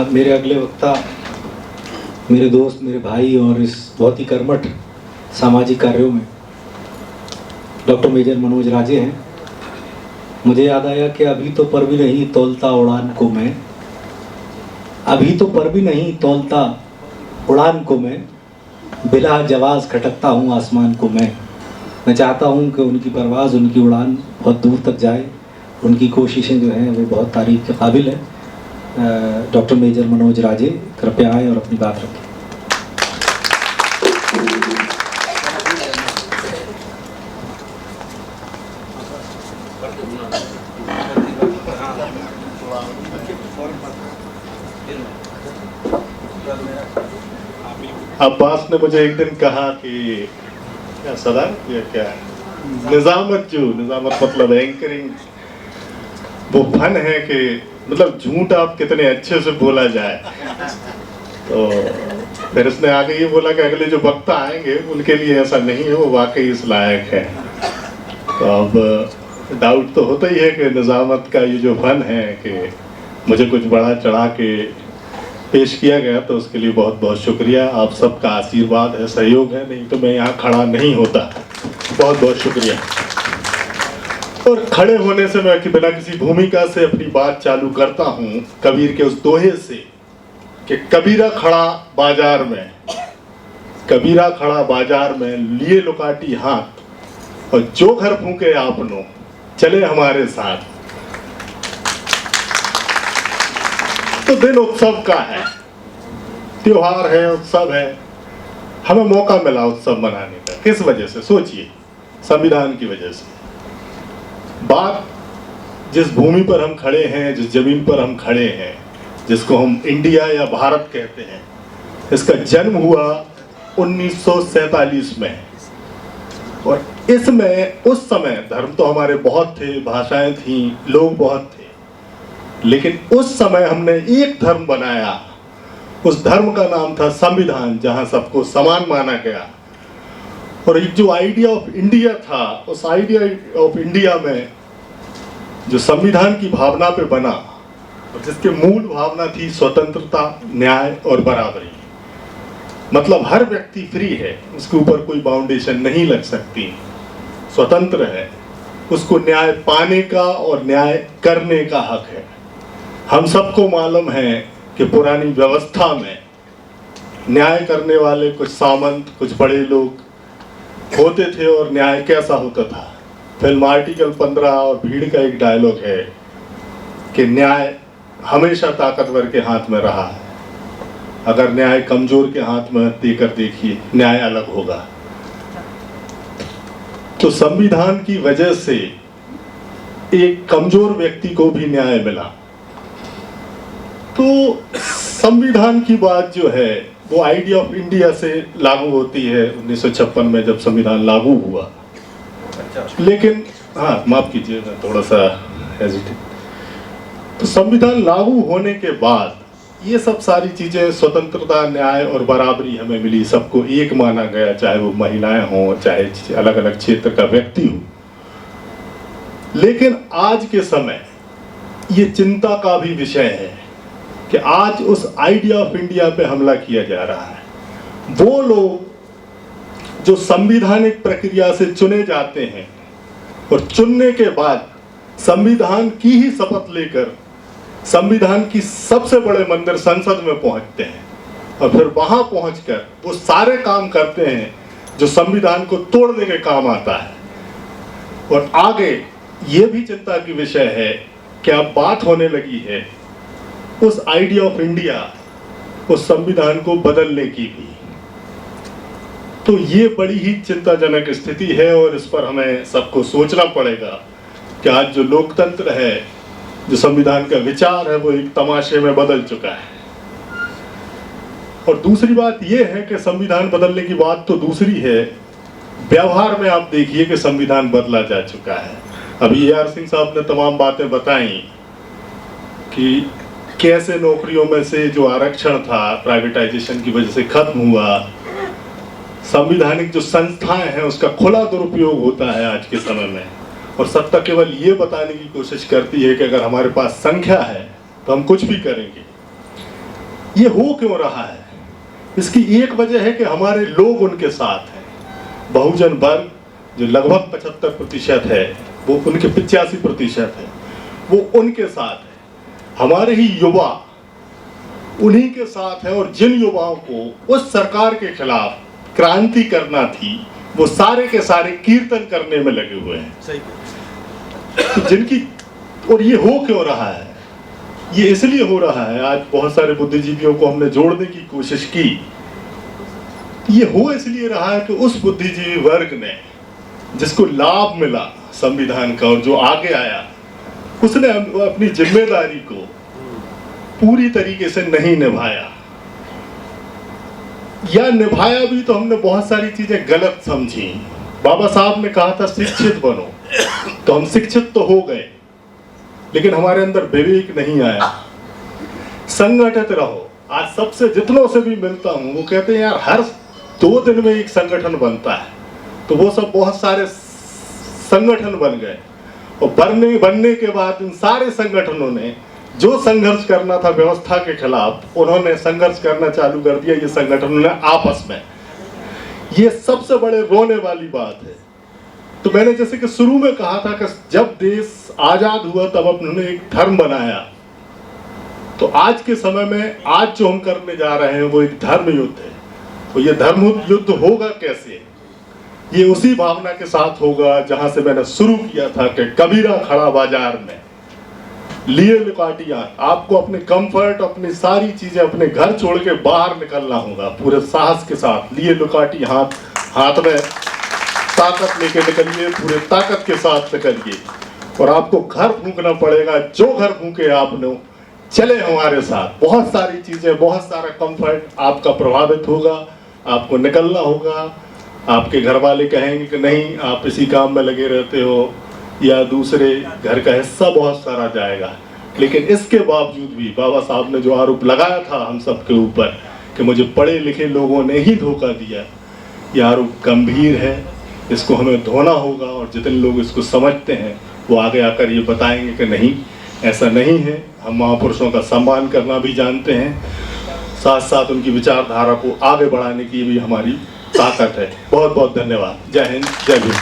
मेरे अगले वक्ता मेरे दोस्त, मेरे भाई और इस बहुत ही कर्मठ सामाजिक कार्यों में डॉक्टर मेजर मनोज राजे हैं। मुझे याद आया कि अभी तो पर भी नहीं तौलता उड़ान को मैं, अभी तो पर भी नहीं तौलता उड़ान को मैं, बिला जवाज खटकता हूँ आसमान को मैं चाहता हूँ कि उनकी परवाज़, उनकी उड़ान बहुत दूर तक जाए। उनकी कोशिशें जो हैं वो बहुत तारीफ़ के काबिल है। डॉक्टर मेजर मनोज राजे कृपया आए और अपनी बात रखें। अब्बास ने मुझे एक दिन कहा कि क्या सदार या क्या निजामत मतलब एंकरिंग वो फन है कि मतलब झूठ आप कितने अच्छे से बोला जाए। तो फिर उसने आगे ये बोला कि अगले जो वक्ता आएंगे उनके लिए ऐसा नहीं है, वो वाकई इस लायक है। तो अब डाउट तो होता ही है कि निजामत का ये जो फन है कि मुझे कुछ बढ़ा चढ़ा के पेश किया गया, तो उसके लिए बहुत बहुत शुक्रिया। आप सबका आशीर्वाद है, सहयोग है, नहीं तो मैं यहाँ खड़ा नहीं होता। बहुत बहुत शुक्रिया। और खड़े होने से मैं कि बिना किसी भूमिका से अपनी बात चालू करता हूँ कबीर के उस दोहे से कि कबीरा खड़ा बाजार में, कबीरा खड़ा बाजार में लिए लुकाटी हाथ, और जो घर फूके आपनो चले हमारे साथ। तो दिन उत्सव का है, त्योहार है, उत्सव है, हमें मौका मिला उत्सव मनाने का। किस वजह से? सोचिए, संविधान की वजह से। बात जिस भूमि पर हम खड़े हैं, जिस जमीन पर हम खड़े हैं, जिसको हम इंडिया या भारत कहते हैं, इसका जन्म हुआ 1947 में। और इसमें उस समय धर्म तो हमारे बहुत थे, भाषाएं थी, लोग बहुत थे, लेकिन उस समय हमने एक धर्म बनाया। उस धर्म का नाम था संविधान, जहां सबको समान माना गया। और एक जो आइडिया ऑफ इंडिया था, उस आइडिया ऑफ इंडिया में जो संविधान की भावना पे बना, और जिसके मूल भावना थी स्वतंत्रता, न्याय और बराबरी। मतलब हर व्यक्ति फ्री है, उसके ऊपर कोई बाउंडेशन नहीं लग सकती, स्वतंत्र है, उसको न्याय पाने का और न्याय करने का हक है। हम सबको मालूम है कि पुरानी व्यवस्था में न्याय करने वाले कुछ सामंत, कुछ बड़े लोग होते थे, और न्याय कैसा होता था। फिल्म आर्टिकल 15 और भीड़ का एक डायलॉग है कि न्याय हमेशा ताकतवर के हाथ में रहा है, अगर न्याय कमजोर के हाथ में देकर देखिए, न्याय अलग होगा। तो संविधान की वजह से एक कमजोर व्यक्ति को भी न्याय मिला। तो संविधान की बात जो है वो आइडिया ऑफ इंडिया से लागू होती है 1956 में, जब संविधान लागू हुआ। लेकिन हाँ, माफ कीजिए, मैं थोड़ा सा हेजिटेट। तो संविधान लागू होने के बाद ये सब सारी चीजें, स्वतंत्रता, न्याय और बराबरी हमें मिली, सबको एक माना गया, चाहे वो महिलाएं हों, चाहे अलग अलग क्षेत्र का व्यक्ति हो। लेकिन आज के समय ये चिंता का भी विषय है कि आज उस आइडिया ऑफ इंडिया पे हमला किया जा रहा है। वो लोग जो संवैधानिक प्रक्रिया से चुने जाते हैं और चुनने के बाद संविधान की ही शपथ लेकर संविधान की सबसे बड़े मंदिर संसद में पहुंचते हैं, और फिर वहां पहुंचकर वो सारे काम करते हैं जो संविधान को तोड़ने के काम आता है। और आगे ये भी चिंता की विषय है कि अब बात होने लगी है उस आइडिया ऑफ इंडिया, उस संविधान को बदलने की भी। तो ये बड़ी ही चिंताजनक स्थिति है, और इस पर हमें सबको सोचना पड़ेगा कि आज जो लोकतंत्र है, जो संविधान का विचार है, वो एक तमाशे में बदल चुका है। और दूसरी बात यह है कि संविधान बदलने की बात तो दूसरी है, व्यवहार में आप देखिए कि संविधान बदला जा चुका है। अभी AR सिंह साहब ने तमाम बातें बताई कि कैसे नौकरियों में से जो आरक्षण था प्राइवेटाइजेशन की वजह से खत्म हुआ, संवैधानिक जो संस्थाएं हैं उसका खुला दुरुपयोग होता है आज के समय में। और सत्ता केवल ये बताने की कोशिश करती है कि अगर हमारे पास संख्या है तो हम कुछ भी करेंगे। ये हो क्यों रहा है? इसकी एक वजह है कि हमारे लोग उनके साथ हैं। बहुजन वर्ग जो लगभग 75% है, वो उनके 85% है, वो उनके साथ है। हमारे ही युवा उन्हीं के साथ है, और जिन युवाओं को उस सरकार के खिलाफ क्रांति करना थी, वो सारे के सारे कीर्तन करने में लगे हुए हैं। सही। तो जिनकी, और ये हो क्यों रहा है? ये इसलिए हो रहा है, आज बहुत सारे बुद्धिजीवियों को हमने जोड़ने की कोशिश की। ये हो इसलिए रहा है कि उस बुद्धिजीवी वर्ग ने जिसको लाभ मिला संविधान का और जो आगे आया, उसने अपनी जिम्मेदारी को पूरी तरीके से नहीं निभाया, या निभाया भी तो हमने बहुत सारी चीजें गलत समझी। बाबा साहब ने कहा था शिक्षित बनो, तो हम शिक्षित तो हो गए, लेकिन हमारे अंदर विवेक नहीं आया। संगठित रहो। आज सबसे जितनों से भी मिलता हूं, वो कहते हैं यार हर 2 दिन में एक संगठन बनता है। तो वो सब बहुत सारे संगठन बन गए, और बनने के बाद इन सारे संगठनों ने जो संघर्ष करना था व्यवस्था के खिलाफ, उन्होंने संघर्ष करना चालू कर दिया। ये संगठनों ने आपस में, ये सबसे बड़े रोने वाली बात है। तो मैंने जैसे कि शुरू में कहा था कि जब देश आजाद हुआ तब उन्होंने एक धर्म बनाया, तो आज के समय में आज जो हम करने जा रहे हैं वो एक धर्म युद्ध है। तो ये धर्म युद्ध होगा कैसे? ये उसी भावना के साथ होगा जहां से मैंने शुरू किया था कि कबीरा खड़ा बाजार में लिए लुकाटियां। आपको अपने कंफर्ट, अपनी सारी चीजें, अपने घर छोड़ के बाहर निकलना होगा पूरे साहस के साथ। लिए लुकाटी हाथ में ताकत लेके निकलिए, पूरे ताकत के साथ निकलिए, और आपको घर फूंकना पड़ेगा। जो घर फूंके आपने, चले हमारे साथ। बहुत सारी चीजें, बहुत सारा कंफर्ट आपका प्रभावित होगा, आपको निकलना होगा। आपके घर वाले कहेंगे कि नहीं आप इसी काम में लगे रहते हो, या दूसरे घर का हिस्सा बहुत सारा जाएगा। लेकिन इसके बावजूद भी बाबा साहब ने जो आरोप लगाया था हम सबके ऊपर कि मुझे पढ़े लिखे लोगों ने ही धोखा दिया, यह आरोप गंभीर है, इसको हमें धोना होगा। और जितने लोग इसको समझते हैं वो आगे आकर ये बताएंगे कि नहीं, ऐसा नहीं है। हम महापुरुषों का सम्मान करना भी जानते हैं, साथ साथ उनकी विचारधारा को आगे बढ़ाने की भी हमारी ताकत है। बहुत बहुत धन्यवाद। जय हिंद, जय भीम।